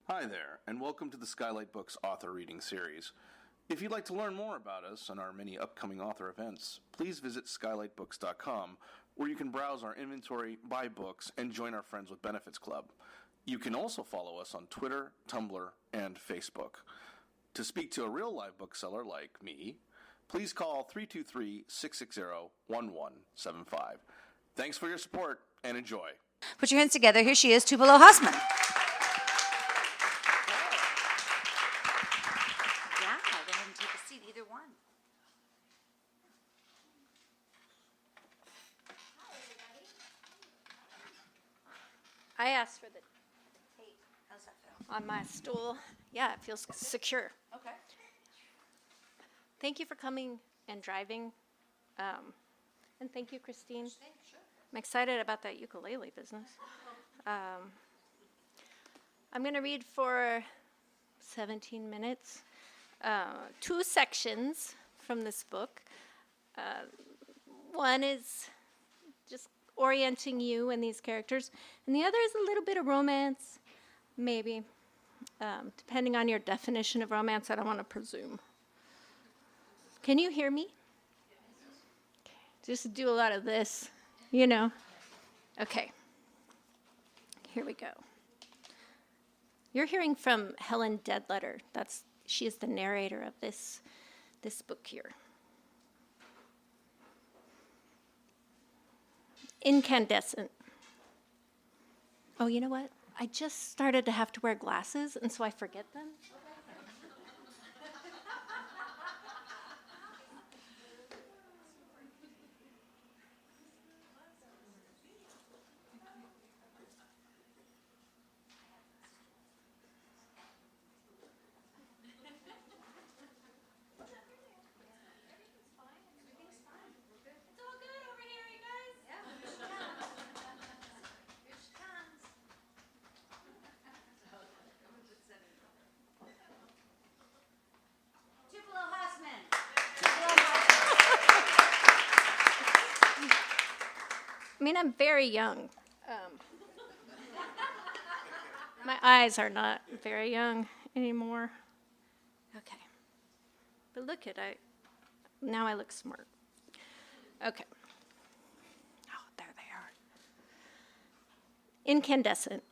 Hi there, and welcome to the Skylight Books author reading series. If you'd like to learn more about us and our many upcoming author events, please visit skylightbooks.com, where you can browse our inventory, buy books, and join our Friends with Benefits Club. You can also follow us on Twitter, Tumblr, and Facebook. To speak to a real live bookseller like me, please call 323-660-1175. Thanks for your support, and enjoy. Put your hands together. Here she is, Tupelo Hussman. Either one. Hi, everybody. I asked for the tape. How's that feel? On my stool. Yeah, it feels secure. Okay. Thank you for coming and driving. And thank you, Christine. Sure. I'm excited about that ukulele business. I'm going to read for 17 minutes. Two sections from this book. One is just orienting you and these characters, and the other is a little bit of romance, maybe, depending on your definition of romance. I don't want to presume. Can you hear me? Okay. Just do a lot of this, you know. Okay. Here we go. You're hearing from Helen Dedleder. She is the narrator of this book here. Incandescent. Oh, you know what? I just started to have to wear glasses, and so I forget them. I mean, I'm very young. My eyes are not very young anymore. Okay. But look at now I look smart. Okay. Oh, there they are. Incandescent.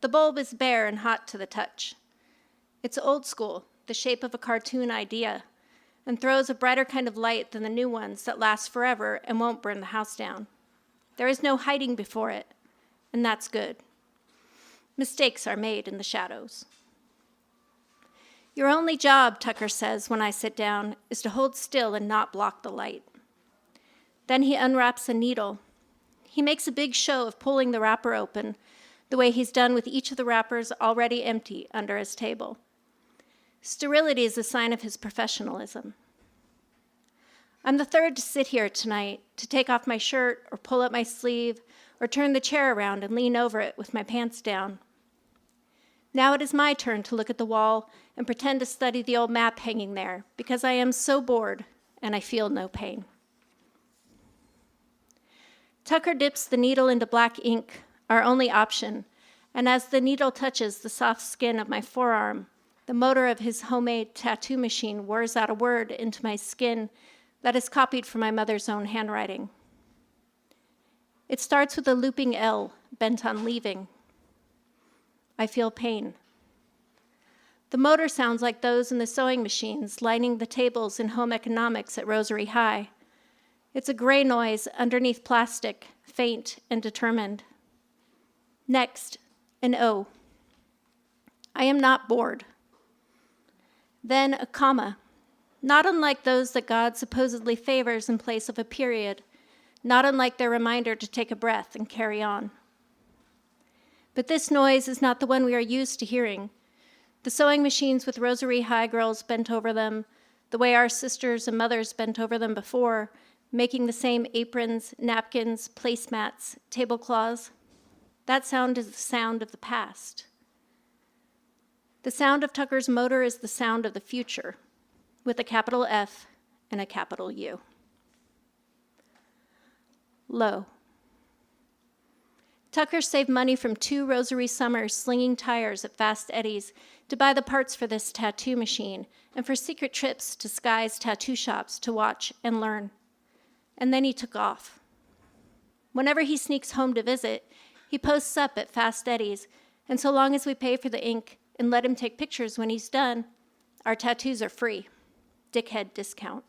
The bulb is bare and hot to the touch. It's old school, the shape of a cartoon idea, and throws a brighter kind of light than the new ones that last forever and won't burn the house down. There is no hiding before it, and that's good. Mistakes are made in the shadows. Your only job, Tucker says when I sit down, is to hold still and not block the light. Then he unwraps a needle. He makes a big show of pulling the wrapper open, the way he's done with each of the wrappers already empty under his table. Sterility is a sign of his professionalism. I'm the third to sit here tonight, to take off my shirt or pull up my sleeve or turn the chair around and lean over it with my pants down. Now it is my turn to look at the wall and pretend to study the old map hanging there because I am so bored and I feel no pain. Tucker dips the needle into black ink, our only option, and as the needle touches the soft skin of my forearm, the motor of his homemade tattoo machine whirs out a word into my skin that is copied from my mother's own handwriting. It starts with a looping L, bent on leaving. I feel pain. The motor sounds like those in the sewing machines lining the tables in home economics at Rosary High. It's a gray noise underneath plastic, faint and determined. Next, an O. I am not bored. Then a comma, not unlike those that God supposedly favors in place of a period, not unlike their reminder to take a breath and carry on. But this noise is not the one we are used to hearing. The sewing machines with Rosary High girls bent over them, the way our sisters and mothers bent over them before, making the same aprons, napkins, placemats, tablecloths. That sound is the sound of the past. The sound of Tucker's motor is the sound of the future, with a capital F and a capital U. Low. Tucker saved money from 2 Rosary summers slinging tires at Fast Eddie's to buy the parts for this tattoo machine and for secret trips to Sky's tattoo shops to watch and learn. And then he took off. Whenever he sneaks home to visit, he posts up at Fast Eddie's, and so long as we pay for the ink and let him take pictures when he's done, our tattoos are free. Dickhead discount.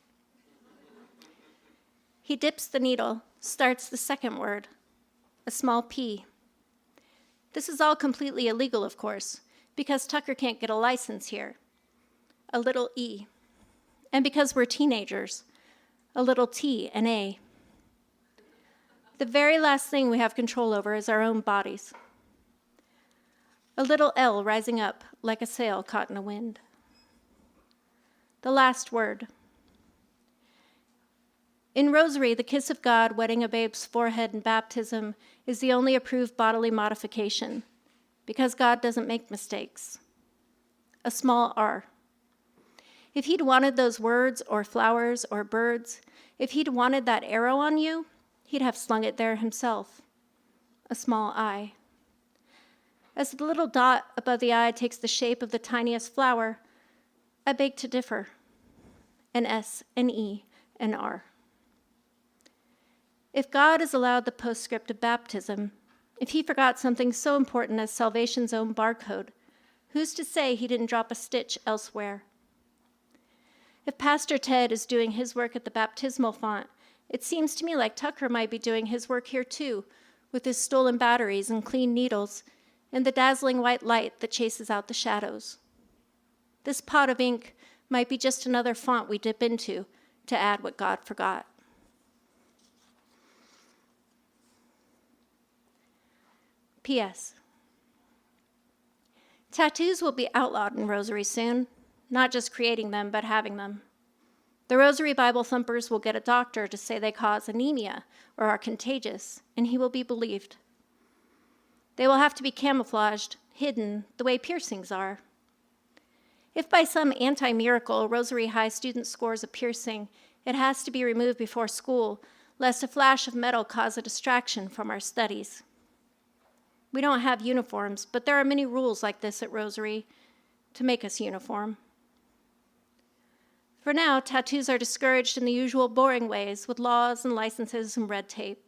He dips the needle, starts the second word, a small P. This is all completely illegal, of course, because Tucker can't get a license here. A little E. And because we're teenagers, a little T and A. The very last thing we have control over is our own bodies. A little L rising up like a sail caught in a wind. The last word. In Rosary, the kiss of God wetting a babe's forehead in baptism is the only approved bodily modification, because God doesn't make mistakes. A small R. If he'd wanted those words or flowers or birds, if he'd wanted that arrow on you, he'd have slung it there himself. A small I. As the little dot above the I takes the shape of the tiniest flower, I beg to differ. An S, an E, an R. If God has allowed the postscript of baptism, if he forgot something so important as salvation's own barcode, who's to say he didn't drop a stitch elsewhere? If Pastor Ted is doing his work at the baptismal font, it seems to me like Tucker might be doing his work here too, with his stolen batteries and clean needles, and the dazzling white light that chases out the shadows. This pot of ink might be just another font we dip into to add what God forgot. P.S. Tattoos will be outlawed in Rosary soon, not just creating them, but having them. The Rosary Bible thumpers will get a doctor to say they cause anemia or are contagious, and he will be believed. They will have to be camouflaged, hidden, the way piercings are. If by some anti-miracle Rosary High student scores a piercing, it has to be removed before school, lest a flash of metal cause a distraction from our studies. We don't have uniforms, but there are many rules like this at Rosary to make us uniform. For now, tattoos are discouraged in the usual boring ways with laws and licenses and red tape.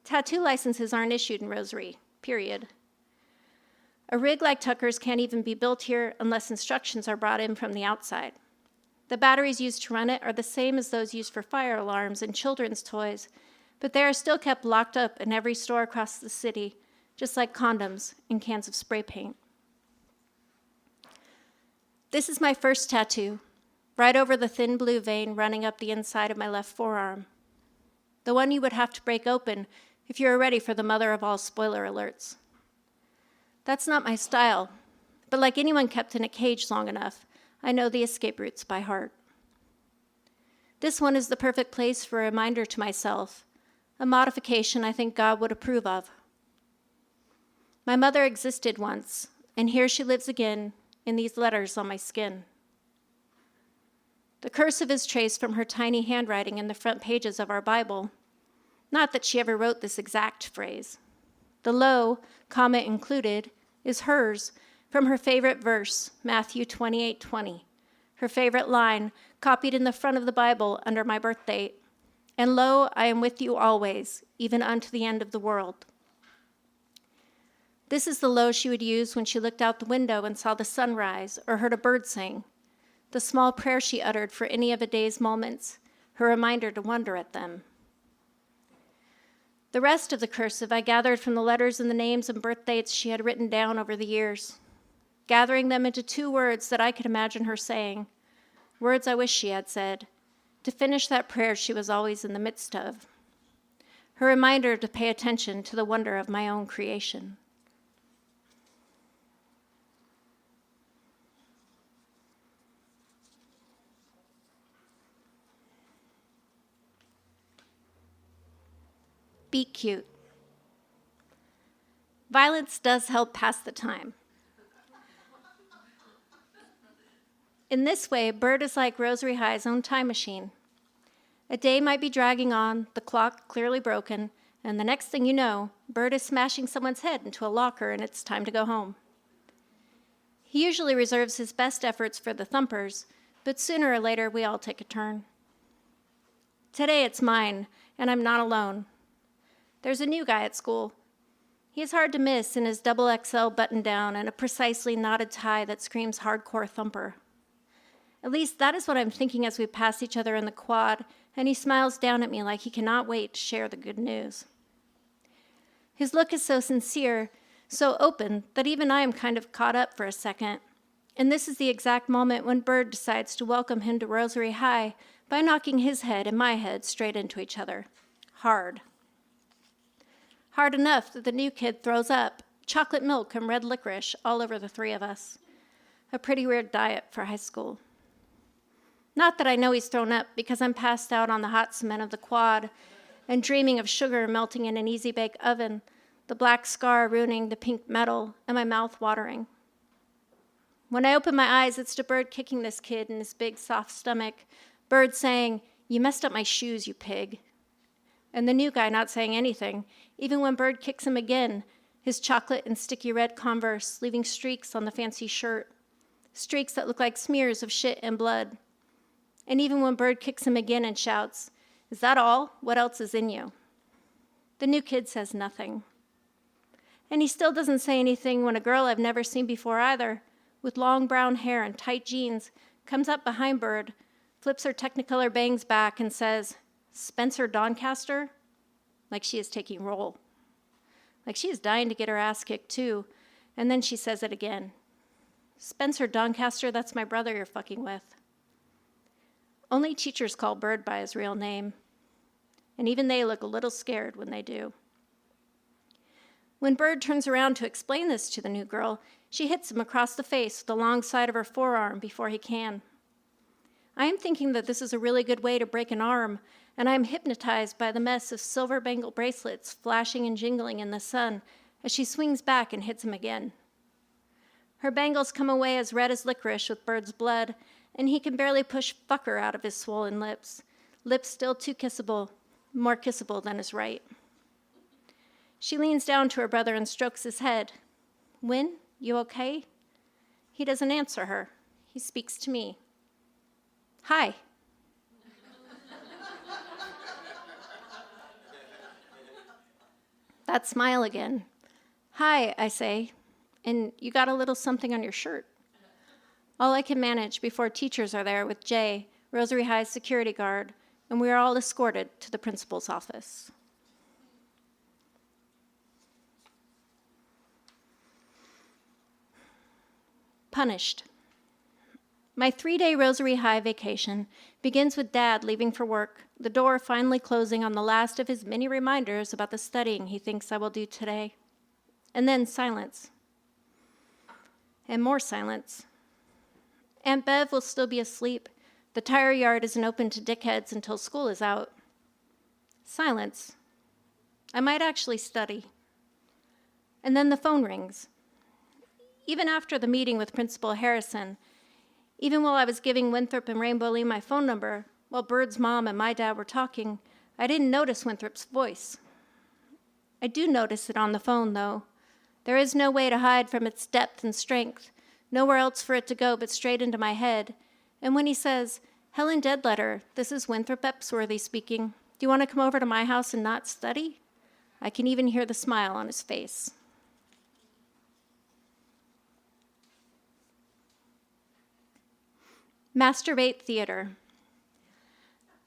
Tattoo licenses aren't issued in Rosary, period. A rig like Tucker's can't even be built here unless instructions are brought in from the outside. The batteries used to run it are the same as those used for fire alarms and children's toys, but they are still kept locked up in every store across the city, just like condoms and cans of spray paint. This is my first tattoo, right over the thin blue vein running up the inside of my left forearm. The one you would have to break open if you were ready for the mother of all spoiler alerts. That's not my style, but like anyone kept in a cage long enough, I know the escape routes by heart. This one is the perfect place for a reminder to myself, a modification I think God would approve of. My mother existed once, and here she lives again in these letters on my skin. The cursive is traced from her tiny handwriting in the front pages of our Bible. Not that she ever wrote this exact phrase. The low, comma included, is hers from her favorite verse, Matthew 28:20. Her favorite line, copied in the front of the Bible under my birth date. And lo, I am with you always, even unto the end of the world. This is the lo she would use when she looked out the window and saw the sun rise or heard a bird sing, the small prayer she uttered for any of a day's moments, her reminder to wonder at them. The rest of the cursive I gathered from the letters and the names and birth dates she had written down over the years, gathering them into 2 words that I could imagine her saying, words I wish she had said, to finish that prayer she was always in the midst of, her reminder to pay attention to the wonder of my own creation. Be cute. Violence does help pass the time. In this way, Bird is like Rosary High's own time machine. A day might be dragging on, the clock clearly broken, And the next thing you know, Bird is smashing someone's head into a locker and it's time to go home. He usually reserves his best efforts for the thumpers, but sooner or later we all take a turn. Today it's mine, and I'm not alone. There's a new guy at school. He is hard to miss in his double XL button-down and a precisely knotted tie that screams hardcore thumper. At least that is what I'm thinking as we pass each other in the quad, and he smiles down at me like he cannot wait to share the good news. His look is so sincere, so open, that even I am kind of caught up for a second. And this is the exact moment when Bird decides to welcome him to Rosary High by knocking his head and my head straight into each other. Hard. Hard enough that the new kid throws up chocolate milk and red licorice all over the three of us. A pretty weird diet for high school. Not that I know he's thrown up, because I'm passed out on the hot cement of the quad and dreaming of sugar melting in an easy-bake oven, the black scar ruining the pink metal, and my mouth watering. When I open my eyes, it's to Bird kicking this kid in his big, soft stomach, Bird saying, "You messed up my shoes, you pig." And the new guy not saying anything, even when Bird kicks him again, his chocolate and sticky red Converse leaving streaks on the fancy shirt, streaks that look like smears of shit and blood. And even when Bird kicks him again and shouts, "Is that all? What else is in you?" The new kid says nothing. And he still doesn't say anything when a girl I've never seen before either, with long brown hair and tight jeans, comes up behind Bird, flips her Technicolor bangs back, and says, "Spencer Doncaster?" Like she is taking roll. Like she is dying to get her ass kicked too, and then she says it again. "Spencer Doncaster, that's my brother you're fucking with." Only teachers call Bird by his real name, and even they look a little scared when they do. When Bird turns around to explain this to the new girl, she hits him across the face with the long side of her forearm before he can. I am thinking that this is a really good way to break an arm, and I am hypnotized by the mess of silver bangle bracelets flashing and jingling in the sun as she swings back and hits him again. Her bangles come away as red as licorice with Bird's blood, and he can barely push fucker out of his swollen lips, lips still too kissable, more kissable than is right. She leans down to her brother and strokes his head. "Win, you okay?" He doesn't answer her. He speaks to me. "Hi." That smile again. "Hi," I say, "and you got a little something on your shirt." All I can manage before teachers are there with Jay, Rosary High's security guard, and we are all escorted to the principal's office. Punished. My 3-day Rosary High vacation begins with Dad leaving for work, the door finally closing on the last of his many reminders about the studying he thinks I will do today. And then silence. And more silence. Aunt Bev will still be asleep. The tire yard isn't open to Dickheads until school is out. Silence. I might actually study. And then the phone rings. Even after the meeting with Principal Harrison, even while I was giving Winthrop and Rainbolene my phone number, while Bird's mom and my dad were talking, I didn't notice Winthrop's voice. I do notice it on the phone, though. There is no way to hide from its depth and strength, nowhere else for it to go but straight into my head. And when he says, "Helen Dedleder, this is Winthrop Epsworthy speaking. Do you want to come over to my house and not study?" I can even hear the smile on his face. Masturbate Theater.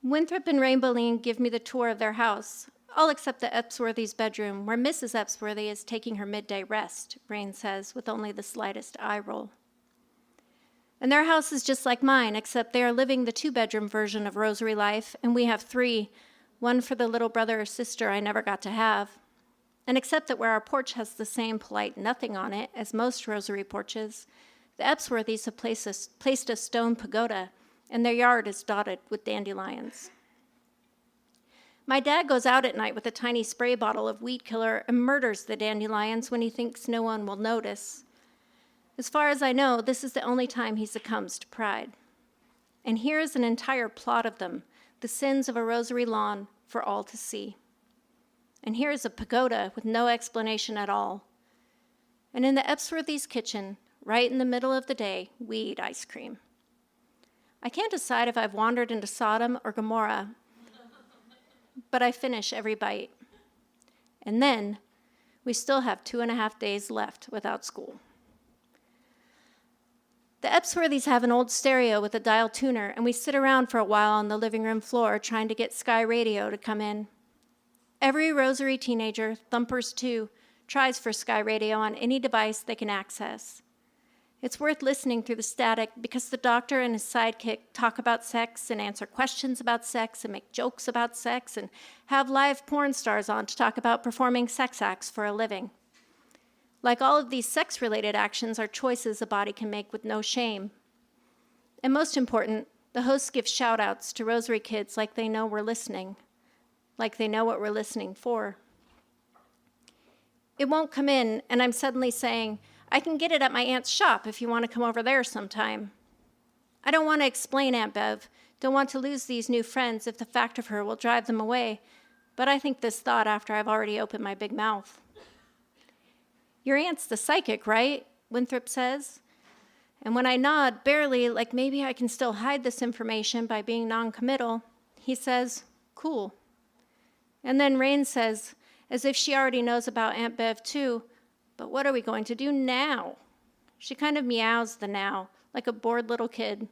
Winthrop and Rainbolene give me the tour of their house, all except the Epsworthy's bedroom, where Mrs. Epsworthy is taking her midday rest, Rain says, with only the slightest eye roll. And their house is just like mine, except they are living the 2-bedroom version of Rosary life, and we have 3, one for the little brother or sister I never got to have. And except that where our porch has the same polite nothing on it as most Rosary porches, the Epsworthys have placed a stone pagoda, and their yard is dotted with dandelions. My dad goes out at night with a tiny spray bottle of weed killer and murders the dandelions when he thinks no one will notice. As far as I know, this is the only time he succumbs to pride. And here is an entire plot of them, the sins of a Rosary lawn for all to see. and here is a pagoda with no explanation at all. And in the Epsworthy's kitchen, right in the middle of the day, we eat ice cream. I can't decide if I've wandered into Sodom or Gomorrah, but I finish every bite. And then we still have 2.5 days left without school. The Epsworthys have an old stereo with a dial tuner, and we sit around for a while on the living room floor trying to get Sky Radio to come in. Every Rosary teenager, Thumpers too, tries for Sky Radio on any device they can access. It's worth listening through the static because the doctor and his sidekick talk about sex and answer questions about sex and make jokes about sex and have live porn stars on to talk about performing sex acts for a living. Like all of these sex-related actions are choices a body can make with no shame. And most important, the hosts give shout-outs to Rosary kids like they know we're listening, like they know what we're listening for. It won't come in, and I'm suddenly saying, I can get it at my aunt's shop if you want to come over there sometime. I don't want to explain Aunt Bev, don't want to lose these new friends if the fact of her will drive them away, but I think this thought after I've already opened my big mouth. Your aunt's the psychic, right? Winthrop says. And when I nod, barely, like maybe I can still hide this information by being non-committal, he says, cool. And then Rain says, as if she already knows about Aunt Bev too, but what are we going to do now? She kind of meows the now, like a bored little kid.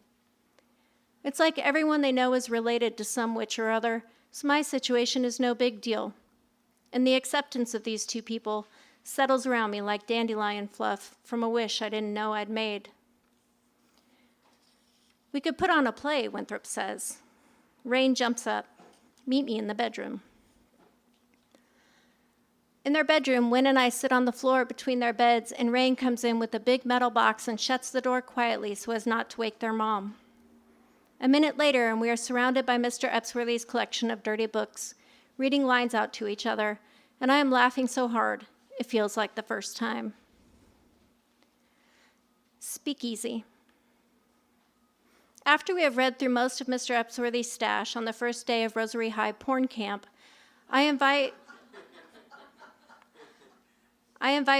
It's like everyone they know is related to some witch or other, so my situation is no big deal. And the acceptance of these two people settles around me like dandelion fluff from a wish I didn't know I'd made. We could put on a play, Winthrop says. Rain jumps up. Meet me in the bedroom. In their bedroom, Win and I sit on the floor between their beds, and Rain comes in with a big metal box and shuts the door quietly so as not to wake their mom. A minute later, and we are surrounded by Mr. Epsworthy's collection of dirty books, reading lines out to each other, and I am laughing so hard, it feels like the first time. Speakeasy. After we have read through most of Mr. Epsworthy's stash on the first day of Rosary High porn camp, I invite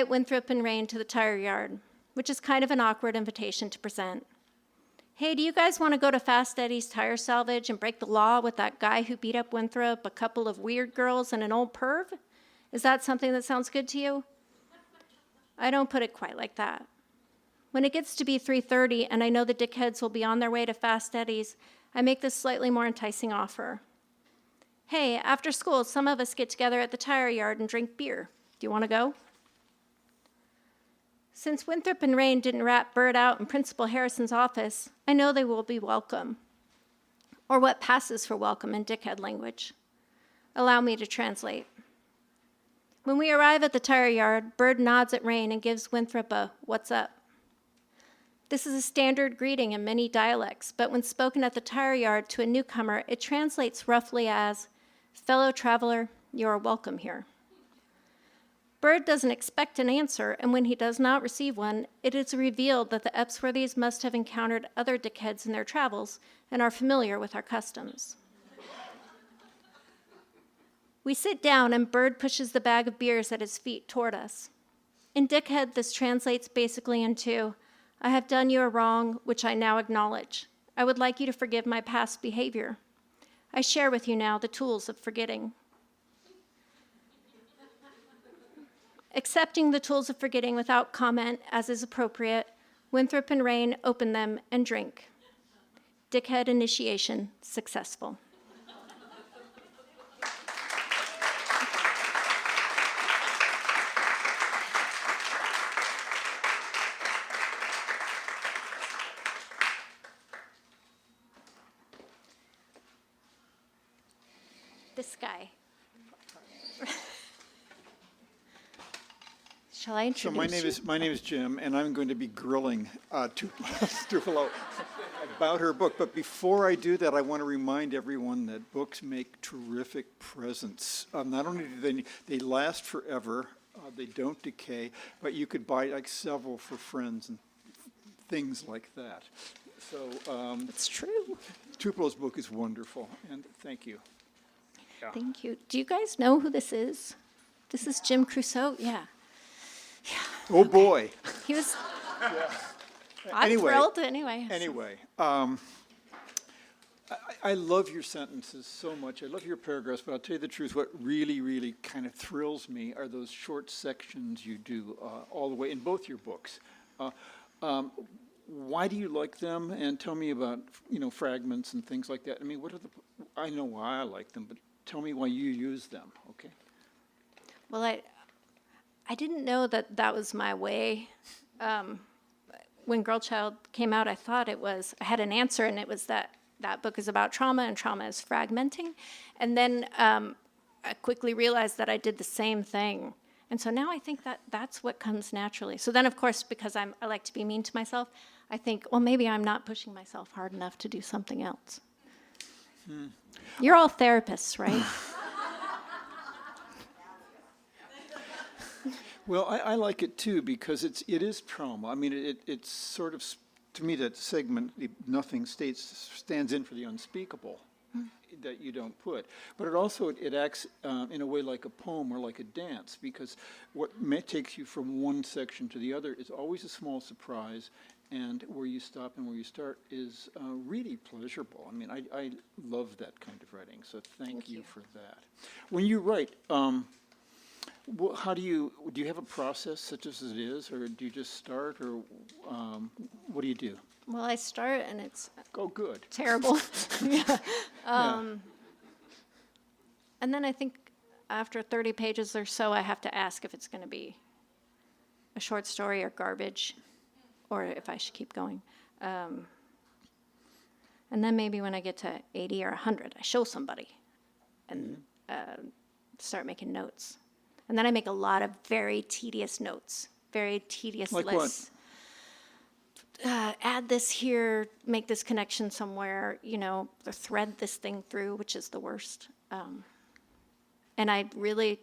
Winthrop and Rain to the tire yard, which is kind of an awkward invitation to present. Hey, do you guys want to go to Fast Eddie's Tire Salvage and break the law with that guy who beat up Winthrop, a couple of weird girls, and an old perv? Is that something that sounds good to you? I don't put it quite like that. When it gets to be 3:30 and I know the Dickheads will be on their way to Fast Eddie's, I make this slightly more enticing offer. Hey, after school, some of us get together at the tire yard and drink beer. Do you want to go? Since Winthrop and Rain didn't rat Bird out in Principal Harrison's office, I know they will be welcome, or what passes for welcome in Dickhead language. Allow me to translate. When we arrive at the tire yard, Bird nods at Rain and gives Winthrop a "what's up?" This is a standard greeting in many dialects, but when spoken at the tire yard to a newcomer, it translates roughly as, "Fellow traveler, you are welcome here." Bird doesn't expect an answer, and when he does not receive one, it is revealed that the Epsworthys must have encountered other Dickheads in their travels and are familiar with our customs. We sit down, and Bird pushes the bag of beers at his feet toward us. In Dickhead, this translates basically into, I have done you a wrong, which I now acknowledge. I would like you to forgive my past behavior. I share with you now the tools of forgetting. Accepting the tools of forgetting without comment, as is appropriate, Winthrop and Rain open them and drink. Dickhead initiation successful. This guy. Shall I introduce you? My name is Jim, and I'm going to be grilling Tupelo about her book. But before I do that, I want to remind everyone that books make terrific presents. Not only do they last forever, they don't decay, but you could buy like several for friends and things like that. So It's true. Tupelo's book is wonderful, and thank you. Thank you. Do you guys know who this is? This is Jim Krusoe. Yeah. Oh, boy. He was. I'm Anyway. thrilled. Anyway. Anyway, I love your sentences so much. I love your paragraphs, but I'll tell you the truth. What really, really kind of thrills me are those short sections you do all the way in both your books. Why do you like them? And tell me about, fragments and things like that. I mean, I know why I like them, but tell me why you use them, okay? Well, I didn't know that was my way. When Girl Child came out, I thought I had an answer, and it was that book is about trauma, and trauma is fragmenting. And then I quickly realized that I did the same thing. And so now I think that's what comes naturally. So then, of course, because I like to be mean to myself, I think, well, maybe I'm not pushing myself hard enough to do something else. You're all therapists, right? Well, I like it too because it is trauma. I mean, it's sort of, to me, that segment, nothing stands in for the unspeakable that you don't put. But it acts in a way like a poem or like a dance, because what takes you from one section to the other is always a small surprise, and where you stop and where you start is really pleasurable. I mean, I love that kind of writing, so thank you for that. When you write, how do you have a process such as it is, or do you just start, or what do you do? Well, I start, and it's good. Terrible. Yeah. And then I think after 30 pages or so, I have to ask if it's going to be a short story or garbage, or if I should keep going. And then maybe when I get to 80 or 100, I show somebody and start making notes. And then I make a lot of very tedious notes, very tedious like lists. What? Add this here, make this connection somewhere, thread this thing through, which is the worst. And I really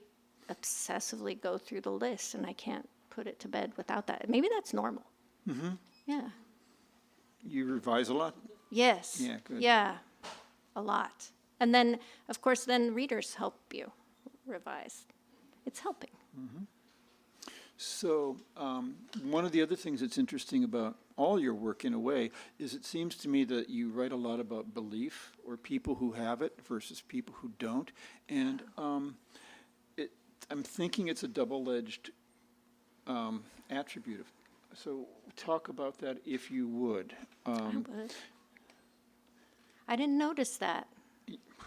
obsessively go through the list, and I can't put it to bed without that. Maybe that's normal. Mm-hmm. Yeah. You revise a lot? Yes. Yeah, good. Yeah, a lot. And then, of course, readers help you revise. It's helping. Mm-hmm. So one of the other things that's interesting about all your work, in a way, is it seems to me that you write a lot about belief, or people who have it versus people who don't. And I'm thinking it's a double-edged attribute. So talk about that, if you would. I would. I didn't notice that.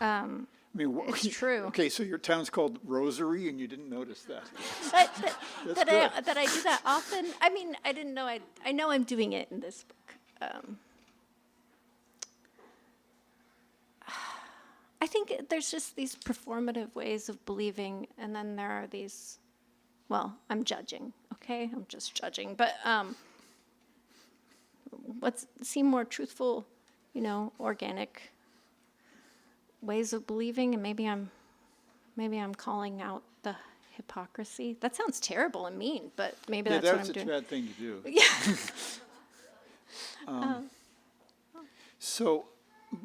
I mean, it's true. Okay, so your town's called Rosary, and you didn't notice that. That I do that often. I mean, I didn't know. I know I'm doing it in this book. I think there's just these performative ways of believing, and then there are these. Well, I'm judging. Okay, I'm just judging. But what seem more truthful, organic ways of believing, and maybe I'm calling out the hypocrisy. That sounds terrible and mean, but maybe that's what I'm doing. That's a bad thing to do. Yeah. So,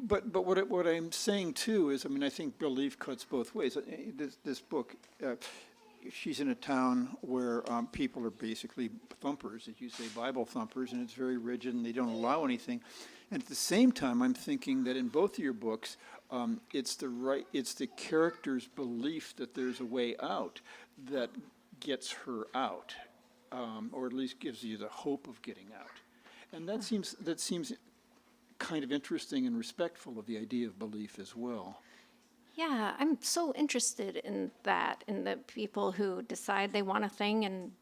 but what I'm saying too is, I mean, I think belief cuts both ways. This book, she's in a town where people are basically thumpers, as you say, Bible thumpers, and it's very rigid, and they don't allow anything. And at the same time, I'm thinking that in both of your books, it's the character's belief that there's a way out that gets her out, or at least gives you the hope of getting out. And that seems kind of interesting and respectful of the idea of belief as well. Yeah, I'm so interested in that, in the people who decide they want a thing and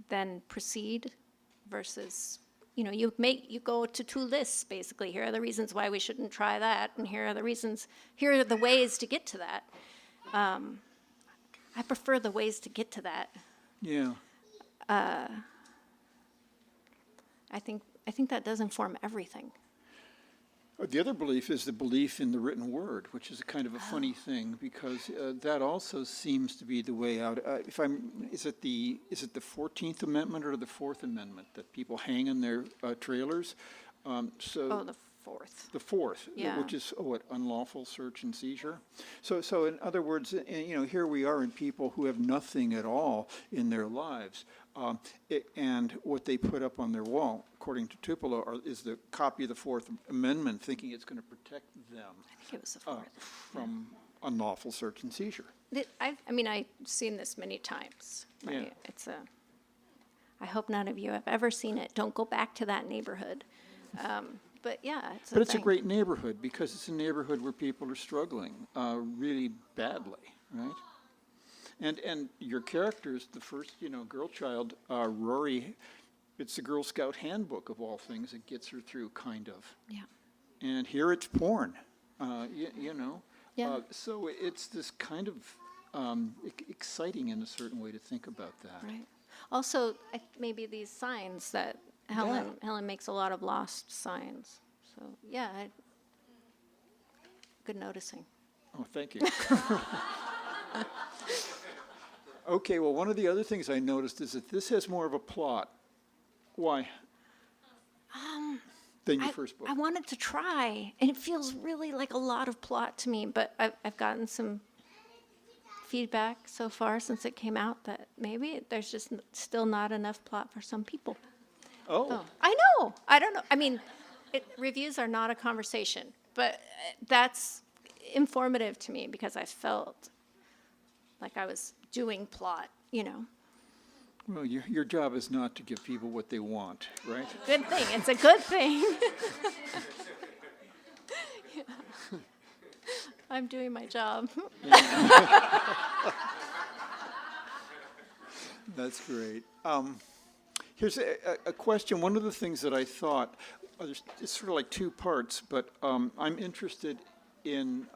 then proceed versus, you go to two lists, basically. Here are the reasons why we shouldn't try that, and here are the ways to get to that. I prefer the ways to get to that. Yeah. I think that does inform everything. The other belief is the belief in the written word, which is a kind of a funny thing, because that also seems to be the way out. Is it the 14th Amendment or the Fourth Amendment that people hang in their trailers? The fourth. The fourth, Yeah. which is what, unlawful search and seizure. So in other words, here we are in people who have nothing at all in their lives, and what they put up on their wall, according to Tupelo, is the copy of the Fourth Amendment, thinking it's going to protect them I think it was the fourth. from unlawful search and seizure. I've seen this many times. Right? Yeah. I hope none of you have ever seen it. Don't go back to that neighborhood. But yeah, it's But it's a great neighborhood because it's a neighborhood where people are struggling really badly, right? And your characters, the first, girl child, Rory, it's the Girl Scout handbook of all things that gets her through, kind of. Yeah. And here it's porn, Yeah. So it's this kind of exciting in a certain way to think about that. Right. Also, maybe these signs that Helen makes a lot of lost signs. So yeah, good noticing. Oh, thank you. Okay, well, one of the other things I noticed is that this has more of a plot. Why? Than your first book. I wanted to try, and it feels really like a lot of plot to me, but I've gotten some feedback so far since it came out that maybe there's just still not enough plot for some people. Oh. I know. I don't know. I mean, reviews are not a conversation, but that's informative to me because I felt like I was doing plot, Well, your job is not to give people what they want, right? Good thing. It's a good thing. Yeah. I'm doing my job. That's great. Here's a question. One of the things that I thought, it's sort of like two parts, but I'm interested in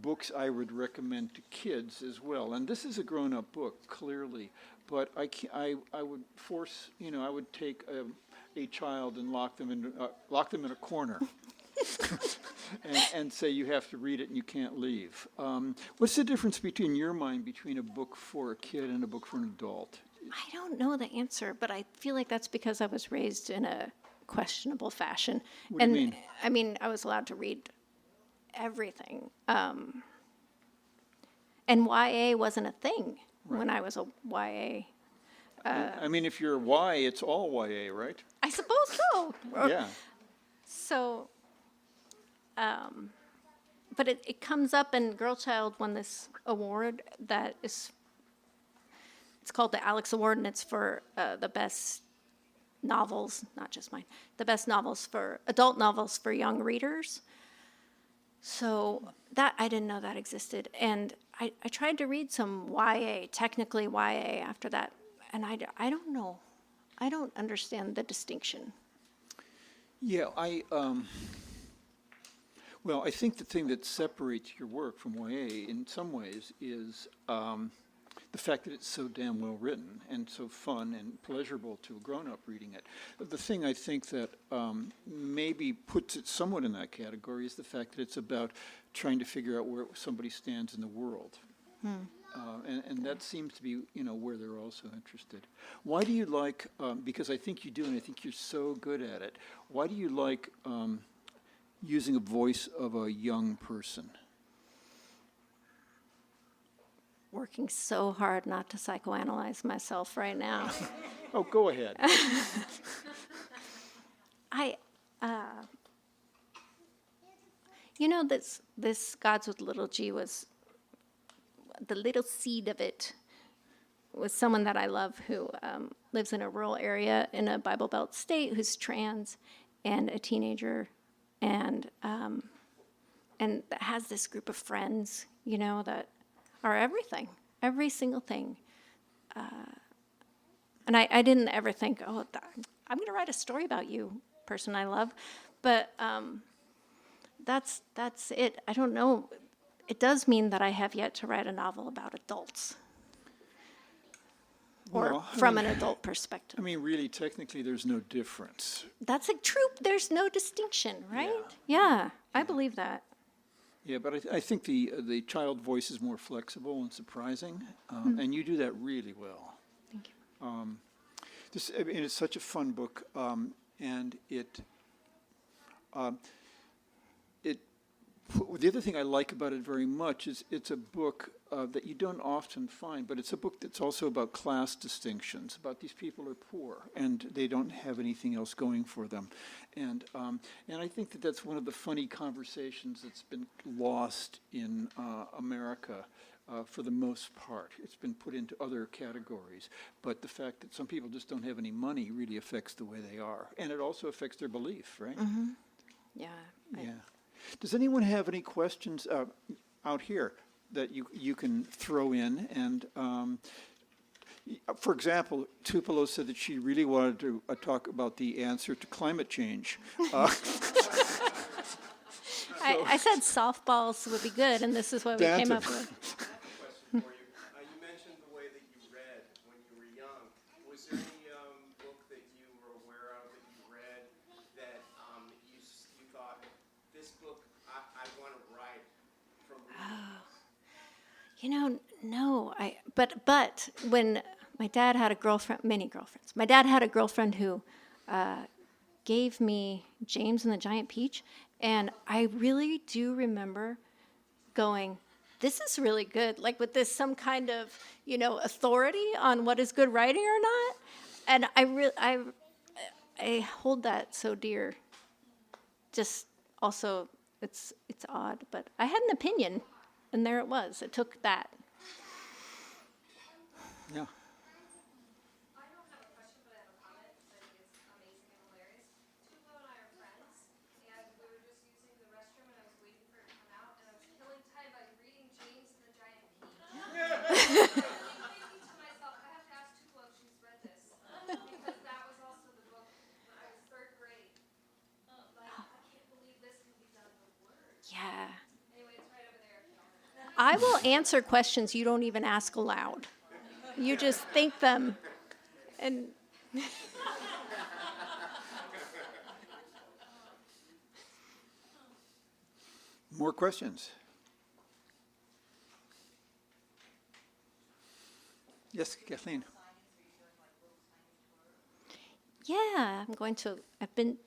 books I would recommend to kids as well. And this is a grown-up book, clearly, but I would force, I would take a child and lock them in a corner. and say you have to read it and you can't leave. What's the difference in your mind between a book for a kid and a book for an adult? I don't know the answer, but I feel like that's because I was raised in a questionable fashion. What do you mean? I mean, I was allowed to read everything. And YA wasn't a thing when I was a YA. I mean, if you're Y, it's all YA, right? I suppose so. Yeah. So, but it comes up, and Girl Child won this award that is, it's called the Alex Award, and it's for the best novels, not just mine, the best novels for, adult novels for young readers. So that, I didn't know that existed. And I tried to read some YA, technically YA after that, and I don't know. I don't understand the distinction. Yeah, well, I think the thing that separates your work from YA in some ways is the fact that it's so damn well written and so fun and pleasurable to a grown-up reading it. The thing I think that maybe puts it somewhat in that category is the fact that it's about trying to figure out where somebody stands in the world. And that seems to be, where they're also interested. Why do you like, because I think you do, and I think you're so good at it, why do you like using a voice of a young person? Working so hard not to psychoanalyze myself right now. Oh, go ahead. This Gods with little g was, the little seed of it was someone that I love who lives in a rural area in a Bible Belt state, who's trans and a teenager, and that has this group of friends, that are everything, every single thing. And I didn't ever think, I'm going to write a story about you, person I love. But that's it. I don't know. It does mean that I have yet to write a novel about adults. Or from an adult perspective. I mean, really, technically, there's no difference. That's true. There's no distinction, right? Yeah, I believe that. Yeah, but I think the child voice is more flexible and surprising, and you do that really well. Thank you. It's such a fun book, and it the other thing I like about it very much is it's a book that you don't often find, but it's a book that's also about class distinctions, about these people are poor and they don't have anything else going for them. And I think that that's one of the funny conversations that's been lost in America for the most part. It's been put into other categories, but the fact that some people just don't have any money really affects the way they are. And it also affects their belief, right? Mm-hmm. Yeah. Yeah. Does anyone have any questions out here that you can throw in? And for example, Tupelo said that she really wanted to talk about the answer to climate change. I said softballs would be good, and this is what we came up with. Question for you. You mentioned the way that you read when you were young. Was there any book that you were aware of that you read that you thought, this book I want to write from reading this? No. But when my dad had a girlfriend, many girlfriends. My dad had a girlfriend who gave me James and the Giant Peach, and I really do remember going, this is really good, like with this some kind of, authority on what is good writing or not. And I hold that so dear. Just also, it's odd, but I had an opinion, and there it was. It took that. Yeah. I don't have a question, but I have a comment because I think it's amazing and hilarious. Tupelo and I are friends, and we were just using the restroom, and I was waiting for it to come out, and I was killing time by reading James and the Giant Peach. I'm thinking to myself, I have to ask Tupelo if she's read this, because that was also the book when I was third grade. Like, I can't believe this can be done with words. Yeah. Anyway, it's right over there if you want it. I will answer questions you don't even ask aloud. You just think them, and More questions? Yes, Kathleen. yeah,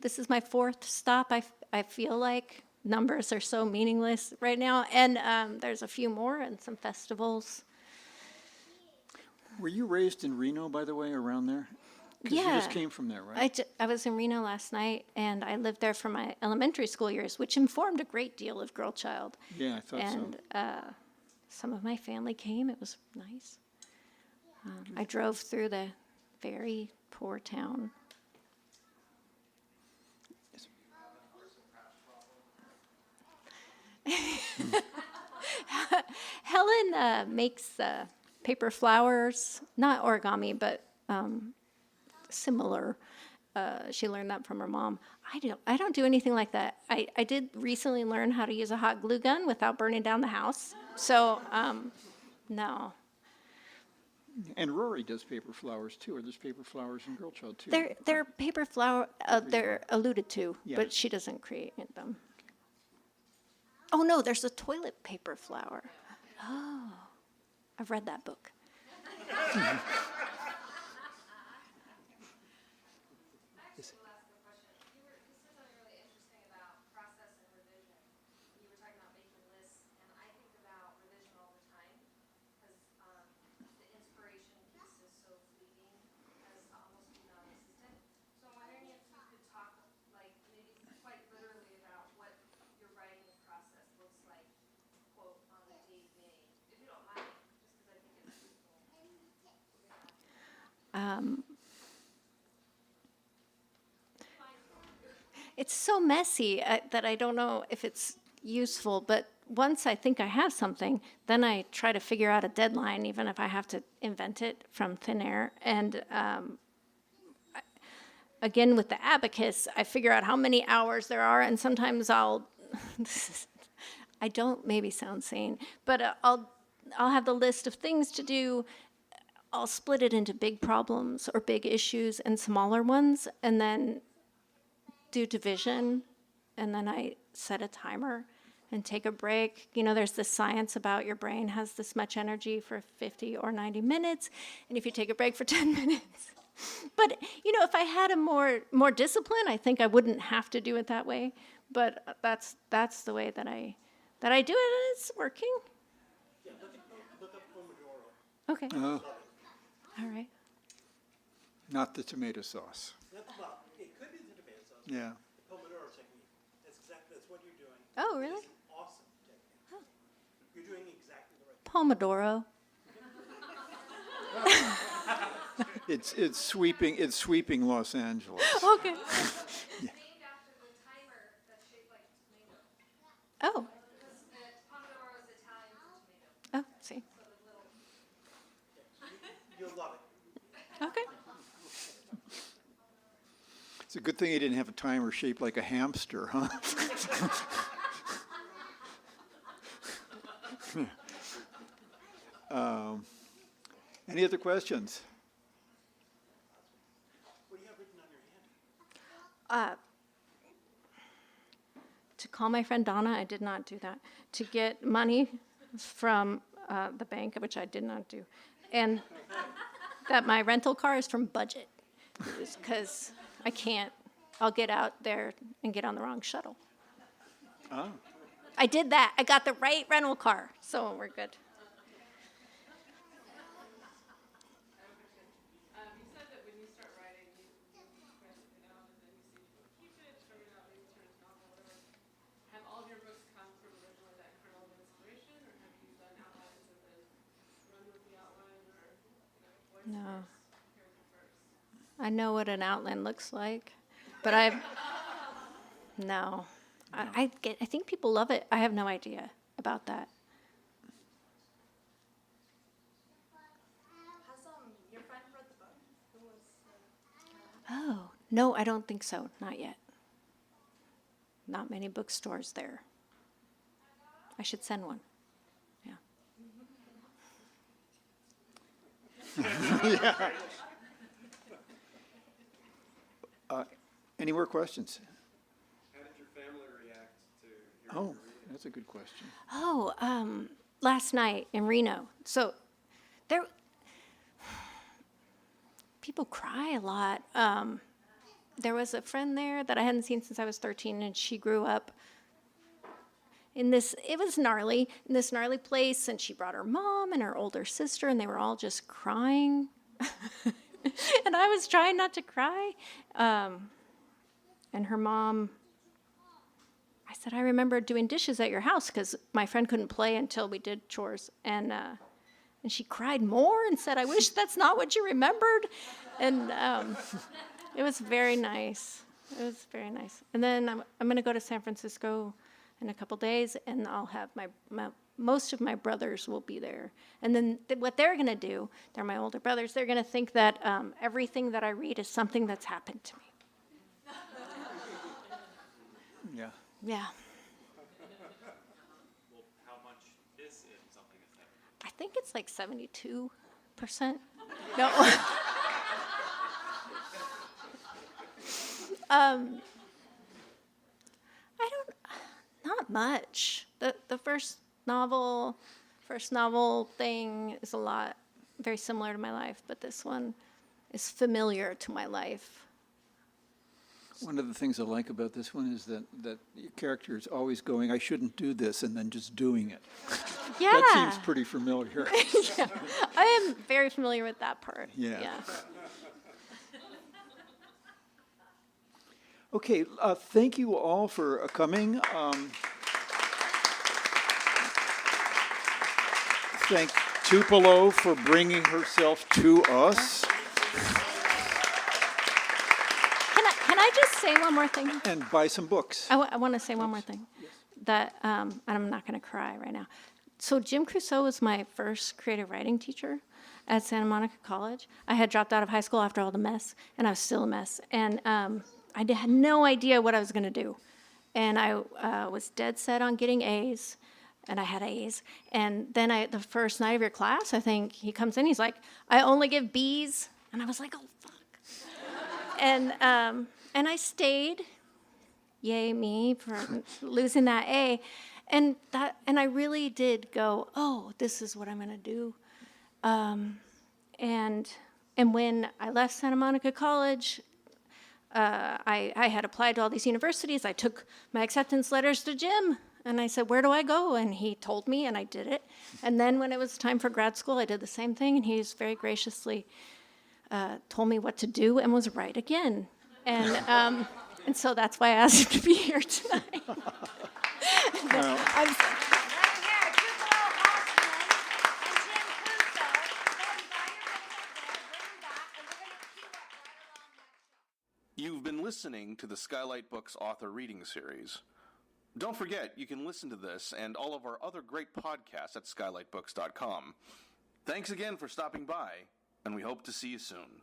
this is my fourth stop. I feel like numbers are so meaningless right now, and there's a few more and some festivals. Were you raised in Reno, by the way, around there? 'Cause you just came from there, right? I was in Reno last night, and I lived there for my elementary school years, which informed a great deal of Girl Child. Yeah, I thought And so. some of my family came. It was nice. I drove through the very poor town. Helen makes paper flowers, not origami, but similar. She learned that from her mom. I don't do anything like that. I did recently learn how to use a hot glue gun without burning down the house. So, no. And Rory does paper flowers too, or there's paper flowers in Girl Child too. They're paper flower. They're alluded to, Yeah. but she doesn't create them. Oh no, there's a toilet paper flower. Oh, I've read that book. You said something really interesting about process and revision. You were talking about making lists, and I think about revision all the time because the inspiration piece is so fleeting as almost be non-existent. So I'm wondering if you could talk, like maybe quite literally about what your writing process looks like, quote, on a day-to-day, if you don't mind, just because I think it's useful. It's so messy that I don't know if it's useful, but once I think I have something, then I try to figure out a deadline, even if I have to invent it from thin air. And again, with the abacus, I figure out how many hours there are, and sometimes I don't maybe sound sane, but I'll have the list of things to do. I'll split it into big problems or big issues and smaller ones, and then do division, and then I set a timer and take a break. There's this science about your brain has this much energy for 50 or 90 minutes, and if you take a break for 10 minutes. But, if I had a more discipline, I think I wouldn't have to do it that way. But that's the way that I that I do it and it's working. Yeah, look up Pomodoro. Okay. Oh, All right. not the tomato sauce. Not the, well, it could be the tomato sauce. Yeah. The Pomodoro technique. That's what you're doing. Oh, really? It's an awesome technique. You're doing exactly the right Pomodoro. It's sweeping Los Angeles. Okay. Named after the timer that's shaped like a tomato. Oh. Because Pomodoro is Italian for tomato. Oh, see. So the little thing. You'll love it. Okay. It's a good thing he didn't have a timer shaped like a hamster, huh? Any other questions? What do you have written on your hand? To call my friend Donna, I did not do that. To get money from the bank, which I did not do. And that my rental car is from budget. Because I can't. I'll get out there and get on the wrong shuttle. Oh. I did that. I got the right rental car. So we're good. You said that when you start writing, you write it down and then you see if you keep it, turn it out, maybe turn it into a novel, whatever. Have all of your books come from originally that kernel of inspiration, or have you done outlines and then run with the outline, or what's No. character first? I know what an outline looks like, but no. I think people love it. I have no idea about that. Has your friend read the book? Who was Oh, no, I don't think so. Not yet. Not many bookstores there. I should send one. Yeah. Any more questions? How did your family react to hearing Oh, you read it? that's a good question. Oh, last night in Reno. So people cry a lot. There was a friend there that I hadn't seen since I was 13, and she grew up in this, it was gnarly, in this gnarly place, and she brought her mom and her older sister, and they were all just crying. And I was trying not to cry. And her mom, I said, I remember doing dishes at your house because my friend couldn't play until we did chores. And she cried more and said, I wish that's not what you remembered. And it was very nice. It was very nice. And then I'm going to go to San Francisco in a couple days, and I'll have most of my brothers will be there. And then what they're going to do, they're my older brothers, they're going to think that everything that I read is something that's happened to me. Yeah. Yeah. Well, how much is in something that's happened? I think it's like 72%. No. Not much. The first novel thing is very similar to my life, but this one is familiar to my life. One of the things I like about this one is that your character is always going, I shouldn't do this, and then just doing it. Yeah. That seems pretty familiar. Yeah. I am very familiar with that part. Yeah. Okay, thank you all for coming. Thank Tupelo for bringing herself to us. Can I just say one more thing? And buy some books. I want to say one more thing. That, and I'm not going to cry right now. So Jim Krusoe was my first creative writing teacher at Santa Monica College. I had dropped out of high school after all the mess, and I was still a mess. And I had no idea what I was going to do. And I was dead set on getting A's, and I had A's. And then the first night of your class, I think, he comes in, he's like, I only give B's. And I was like, oh, fuck. And I stayed. Yay me for losing that A. And I really did go, oh, this is what I'm going to do. And when I left Santa Monica College, I had applied to all these universities. I took my acceptance letters to Jim, And I said, where do I go? And he told me, and I did it. And then when it was time for grad school, I did the same thing, and he's very graciously told me what to do and was right again. And so that's why I asked him to be here tonight. I'm sorry. You've been listening to the Skylight Books author reading series. Don't forget, you can listen to this and all of our other great podcasts at skylightbooks.com. Thanks again for stopping by, and we hope to see you soon.